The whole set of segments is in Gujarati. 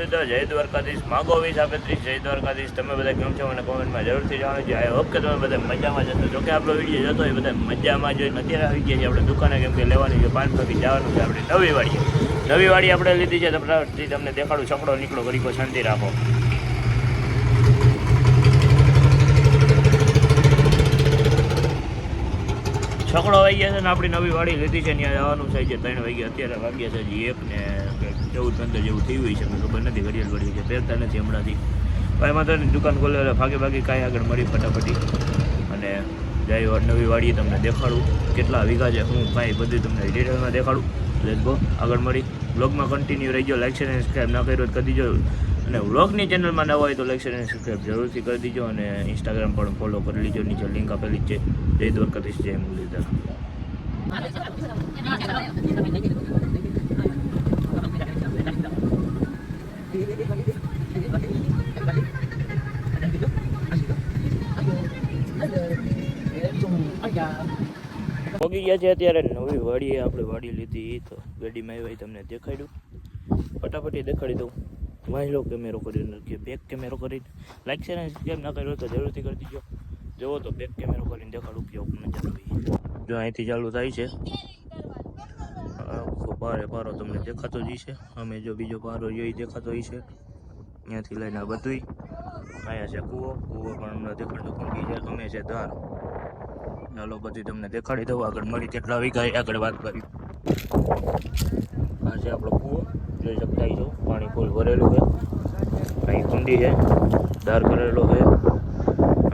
લીધો. જય દ્વારકાધીશ. માગો 2035 જય દ્વારકાધીશ. તમે બધા કેમ છો મને કોમેન્ટમાં જરૂરથી જણાવજો. આઈ હોપ કે તમે બધા મજામાં જશો. જોકે આપણો વિડીયો જતો હોય બધા મજામાં જોઈને અત્યારે આવી ગયા છે આપણે દુકાને, કેમ કે લેવાની છે 5 વાગે જવાનું છે આપણે નવી વાડી આપણે લીધી છે. તમને દેખાડું. છકડો નીકળો ઘડીકો શાંતિ રાખો. છકડો વાઈ ગયા છે ને આપણી નવી વાડી લીધી છે. ત્યાં જવાનું થાય છે 3 વાગ્યા. અત્યારે વાગ્યા છે હજી 1 ને 14-15 જેવું થઈ હોય છે. ખબર નથી. ઘડિયાળ છે પહેરતા નથી હમણાંથી. ભાઈ માત્ર દુકાન ખોલે ભાગે કાંઈ આગળ મળી ફટાફટી અને જાય નવી વાડીએ તમને દેખાડું કેટલા વીઘા છે હું કાંઈ બધું તમને ડિટેલમાં દેખાડું. લેટ્સ ગો આગળ મળી. બ્લોગમાં કન્ટિન્યુ રહી ગયો. લાઈક શેર અને સબસ્ક્રાઈબ ના કર્યો તો કરી દીજો. અને વ્લોગની ચેનલમાં નવા હોય તો લાઈક શેર અને સબસ્ક્રાઈબ જરૂરથી કરી દીજો. અને ઇન્સ્ટાગ્રામ પણ ફોલો કરી લીજો. નીચે લિંક આપેલી જ છે. જય દ્વારકાધીશ. જય મુરલીધર. પગી ગયા છે અત્યારે નવી વાડીએ. આપણે વાડી લીધી તો ગાડીમાં આવ્યા તમને દેખાડ્યું. ફટાફટ દેખાડી દઉં. વાંચી લો કેમેરો કરીને કે બેક કેમેરો કરીને લાઈક છે ને સબસ્ક્રાઈબ ના કર્યો તો જરૂરથી કરી દીજો. જુઓ તો બેક કેમેરો કરીને દેખાડું કેવું નજર હોય. જો અહીંથી ચાલુ થાય છે. પારો તમને દેખાતો જ છે. અમે જો બીજો પારો જોઈ દેખાતો હોય છે. ત્યાંથી લઈને આ બધું અહીંયા છે કૂવો પણ હમણાં દેખાડતો કોંગી છે. અમે છે ધાર. ચાલો બધી તમને દેખાડી દઉં. આગળ મળી કેટલા વીઘા આગળ વાત કરી. આ છે આપણો કૂવો જોઈ શકતા છો. પાણી ફૂલ ભરેલું છે. અહીં કુંડી છે. ધાર કરેલો છે.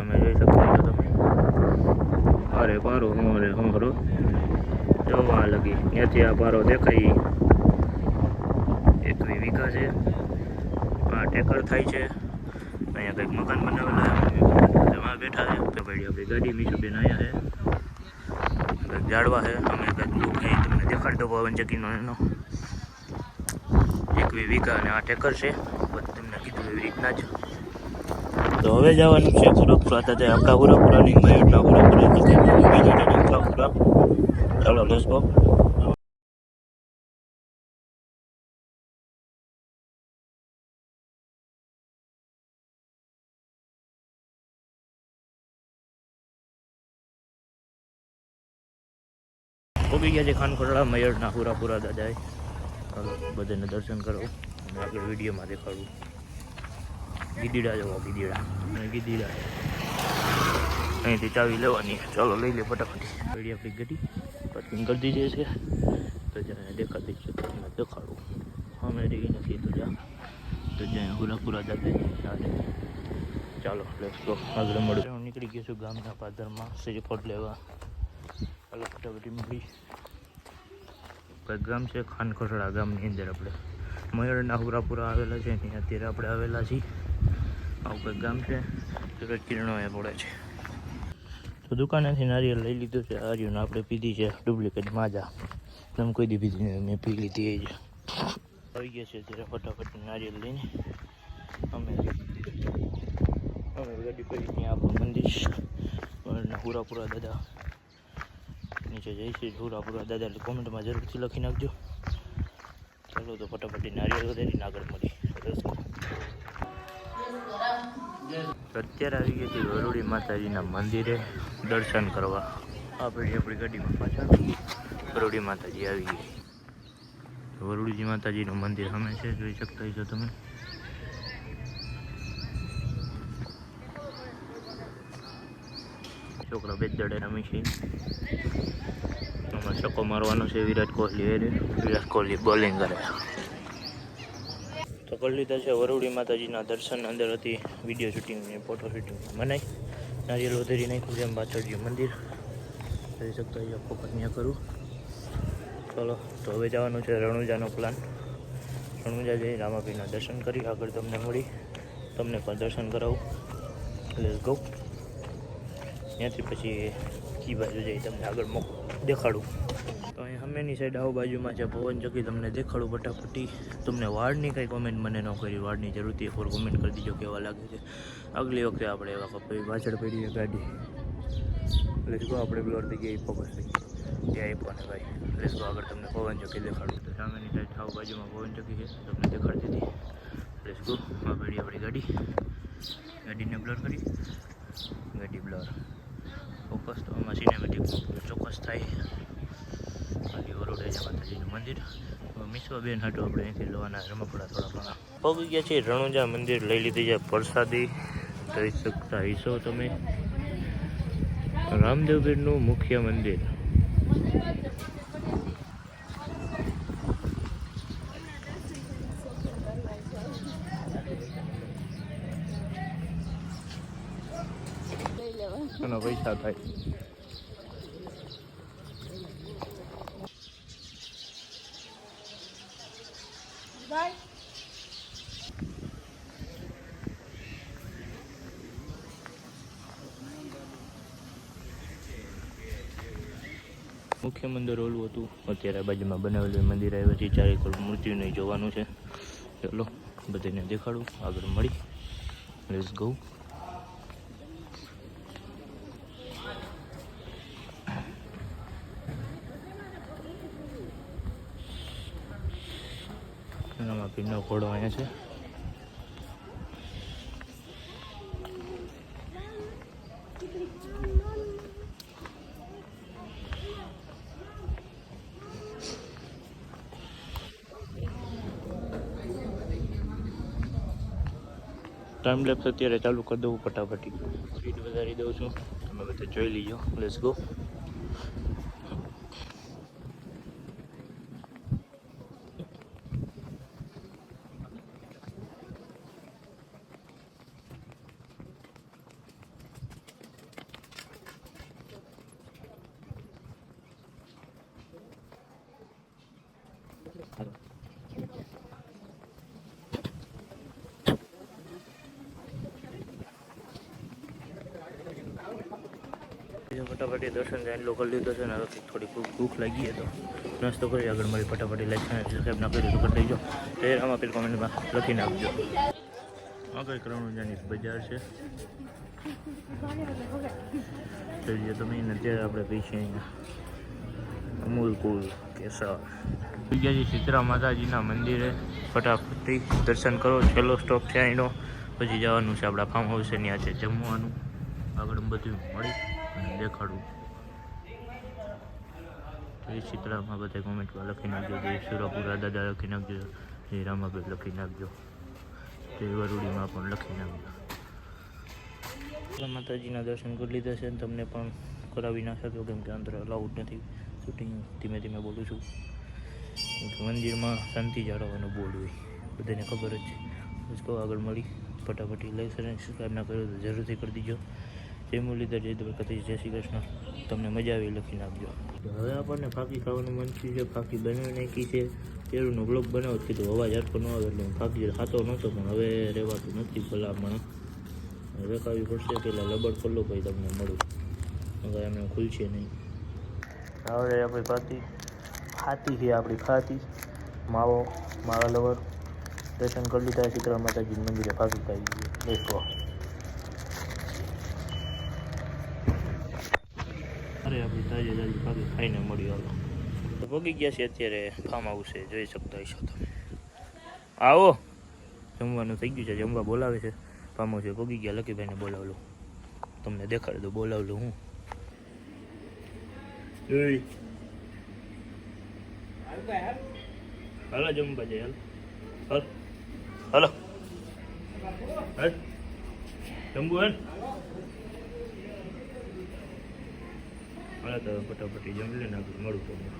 અમે જોઈ શકતા છો તમે. અરે પારો હરો જોવા લગી. ત્યાંથી આ પારો દેખાય 21 વીઘા છે. આ ટેકર થાય છે. અહીંયા કંઈક મકાન બનાવેલા એમાં બેઠા છે. તો ભાઈ આપણી ગાડી મીઠું અહીંયા છે. કંઈક ઝાડવા છે. અમે કંઈક લુક અહીં તમને દેખાડી દો. પવન ચક્કીનો એનો 21 વીઘા અને આ ટેકર છે. બધું તમને કીધું એવી રીતના જ. તો હવે જવાનું છે પૂરા થતા આપણા પૂરાની મયુરના પૂરા. ચાલો લેટ્સ ગો. પહોંચી ગયા છે ખાનખોરડા મયુરના પૂરા દાદાએ. ચાલો બધાને દર્શન કરો અને આગળ વિડીયોમાં દેખાડું. ગીદીડા જવા ગીદીડા અહીંથી ચાવી લેવાની. ચાલો લઈ લે ફટાફટ. ગાડી આપણી ગાડી પાર્કિંગ કરી દીધી છે. તો જ્યાં દેખાતી છે તમને દેખાડું. અમે રહી નથી તો જ્યાં પૂરા દાદા. ચાલો લેટ્સ ગો આગળ મળું. હું નીકળી ગયો છું ગામના પાદરમાં શ્રીફળ લેવા. ચાલો ફટાફટી મળી. કંઈક ગામ છે ખાનખોરડા ગામની અંદર આપણે મયુરના પૂરા આવેલા છે. ત્યાં અત્યારે આપણે આવેલા છીએ. આવું કંઈક ગામ છે. સૂરજ કિરણો એ પડે છે. તો દુકાનેથી નારિયેળ લઈ લીધું છે. આર્યુને આપણે પીધી છે ડુપ્લિકેટ માજા. તમે કોઈ દી પીધી નહીં. મેં પી લીધી એ જ. આવી ગયા છે અત્યારે ફટાફટ નારિયેળ લઈને અમે ગાડી પડી. ત્યાં આપણું મંદિર મયુરના પૂરા દાદા નીચે જઈ છે. પૂરા દાદા એટલે કોમેન્ટમાં જરૂરથી લખી નાખજો. ચાલો તો ફટાફટ નારિયેળ વધારીને આગળ મળી. અત્યારે આવી ગયા છે વરુડી માતાજીના મંદિરે દર્શન કરવા. આપણી ગાડીમાં પાછળ વરુડી માતાજી આવી ગઈ. વરુડીજી માતાજીનું મંદિર સામે છે. જોઈ શકતા છો તમે. છોકરા બે દડે રમી છે. આમાં છક્કો મારવાનો છે. વિરાટ કોહલી બોલિંગ કરે. તો કરી લીધા છે વરુડી માતાજીના દર્શન. અંદર હતી વિડીયો શૂટિંગ ને ફોટો શૂટિંગ મનાય. નારિયેળ વધારી નાખ્યું છે. એમ પાછળ જે મંદિર જોઈ શકતા હોય. ફોકસ ત્યાં કરું. ચલો તો હવે જવાનું છે રણુજાનો પ્લાન. રણુજા જઈ રામાપીરના દર્શન કરી આગળ તમને મળી. તમને પણ દર્શન કરાવું. Let's go. ત્યાંથી પછી કી બાજુ જઈ તમને આગળ દેખાડું. તો અહીં સામેની સાઈડ આવું બાજુમાં છે પવન ચક્કી. તમને દેખાડું ફટાફટી. તમને વાળની કંઈ કોમેન્ટ મને ન કરી. વાળની જરૂરથી એક વાર કોમેન્ટ કરી દીજો કેવા લાગે છે. આગલી વખતે આપણે એવા કપાઈ પાછળ પડી છે ગાડી. Let's go. આપણે બ્લોર થઈ ગયા ફોકસ થઈ ત્યાં પણ ભાઈ. લેટ્સ ગો આગળ તમને પવન ચક્કી દેખાડું. તો સામેની સાઈડ આવું બાજુમાં પવન ચક્કી છે તમને દેખાડી દીધી. Let's go. આ પડી આપણી ગાડીને બ્લર કરી, ગાડી બ્લર ફોકસ તો આમાં સિનેમેટિક ચોક્કસ થાય. ખાલી ઓરોડે છે માતાજીનું મંદિર. મિશ્વાબેન હાટો આપણે અહીંથી લેવાના રમકડા થોડા ઘણા પગી ગયા છે. રણુજા મંદિર લઈ લીધી છે પ્રસાદી, જોઈ શકતા હશો તમે. રામદેવપીરનું મુખ્ય મંદિર. એના પૈસા થાય. મુખ્ય મંદિર ઓલું હતું, અત્યારે બાજુમાં બનાવેલું મંદિર આવ્યું છે. ચારે મૂર્તિઓને જોવાનું છે. ચલો બધાને દેખાડું, આગળ મળી. Let's go. એનામાં પીરનો ઘોડો અહીંયા છે. ટાઈમ લેપ્સ અત્યારે ચાલુ કરી દઉં ફટાફટી. સ્પીડ વધારી દઉં છું, તમે બધા જોઈ લીજો. Let's go. ફટાફટી દર્શન જાય લોકો લીધો છે ને. હવે થોડી ભૂખ લાગી તો નાસ્તો કરી આગળ મળી. ફટાફટી લાઈક સબસ્ક્રાઈબ ના કરી તો કરી દેજો. આમાં પેલી કોમેન્ટમાં લખી નાખજો. આગળ રણુજાની બજાર છે, જોઈએ તમે. અત્યારે આપણે પીછે અહીંયા અમૂલ કુલ કેસર. વિજયજી સીતરા માતાજીના મંદિરે ફટાફટી દર્શન કરો. છેલ્લો સ્ટોપ છે અહીંનો, પછી જવાનું છે આપણા ફાર્મ હાઉસ. ત્યાં છે જમવાનું. આગળ બધું મળી અને દેખાડું. જય સીતરામાં બધા કોમેન્ટમાં લખી નાખજો. જય સુરાપુરા દાદા લખી નાખજો. જય રામાભાઈ લખી નાખજો. જય વરુડીમાં પણ લખી નાખજો. માતાજીના દર્શન કરી લીધા છે. તમને પણ કરાવી ના શક્યો કેમ કે અંદર અલાઉડ નથી શૂટિંગ. ધીમે ધીમે બોલું છું. મંદિરમાં શાંતિ જાળવવાનું બોર્ડ હોય, બધાને ખબર જ છે. બસ કહો આગળ મળી. ફટાફટી લાઈક અને સબસ્ક્રાઈબ ના કર્યો તો જરૂરથી કરી દીજો. જય મુરલીધર, જય દ્વારકાધીશ, જય શ્રી કૃષ્ણ. તમને મજા આવી લખી નાખજો. હવે આપણને ફાકી ખાવાનું મન થયું છે. ફાકી બનાવી નાખી છે. તેરુંનો બ્લોગ બનાવો કીધું અવાજ આટલો ન આવે એટલે હું ફાકી ખાતો નહોતો, પણ હવે રહેવાતું નથી ભલામણ. હવે ખાવી પડશે. પેલા લબડ ખોલ્લો પછી તમને મળું. હવે એમને ખુલશે નહીં. હવે આપણી ખાતી છે આપણી ખાતી માવો માવા લવર. દર્શન કરી લીધા. સીતરા માતાજી મંદિરે ફાકી ખાઈ ગઈ. દેખો અરે આપણી તાજી તાજી ફાકી ખાઈને મળી. હાલો પગી ગયા છે અત્યારે ફાર્મ હાઉસ છે, જોઈ શકતા હશો તમે. આવો જમવાનું થઈ ગયું છે. જમવા બોલાવે છે. ફાર્મ હાઉસે પગી ગયા. લકીભાઈને બોલાવલો, તમને દેખાડી દો. બોલાવલો હું હાલો જમવા જાય. હાલ હાલો હાલ જમવું હે. હાલ તો ફટાફટી જમી લઈને આગળ મળું તમને.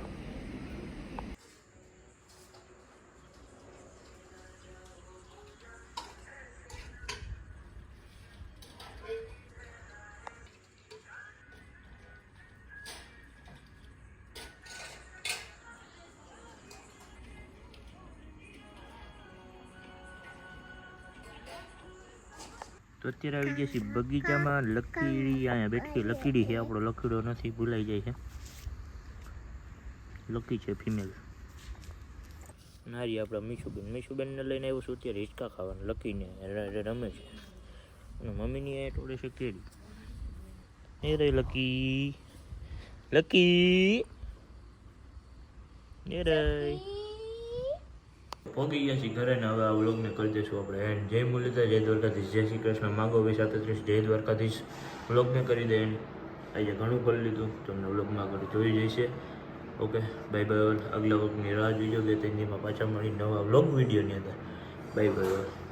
તો અત્યારે આવી ગયા છે બગીચામાં. લકીડી અહીંયા બેઠી. લકીડી છે, આપણો લકીડો નથી, ભૂલાઈ જાય છે. લકી છે ફિમેલ. નારી આપણા મીશુબેનને લઈને આવ્યો છું અત્યારે હિંચકા ખાવાનું. લકીને રમે છે અને મમ્મીની એ ટોળે છે કેરી. એ રહી લકી. લકી એ રહી. પહોંચી ગયા છીએ ઘરે ને હવે આ વ્લોગને કરી દઈશું આપણે એન્ડ. જય મુરલીધર, જય દ્વારકાધીશ, જય શ્રી કૃષ્ણ, માંગો 2037, જય દ્વારકાધીશ. વ્લોગને કરી દે એન્ડ. આજે ઘણું કરી લીધું, તમને વ્લોગમાં આગળ જોઈ જઈશે. Okay, bye bye. આગલા વ્લોગની રાહ જોઈજો, 2-3 દિવસમાં પાછા મળી નવા વ્લોગ વિડીયોની અંદર. Bye bye.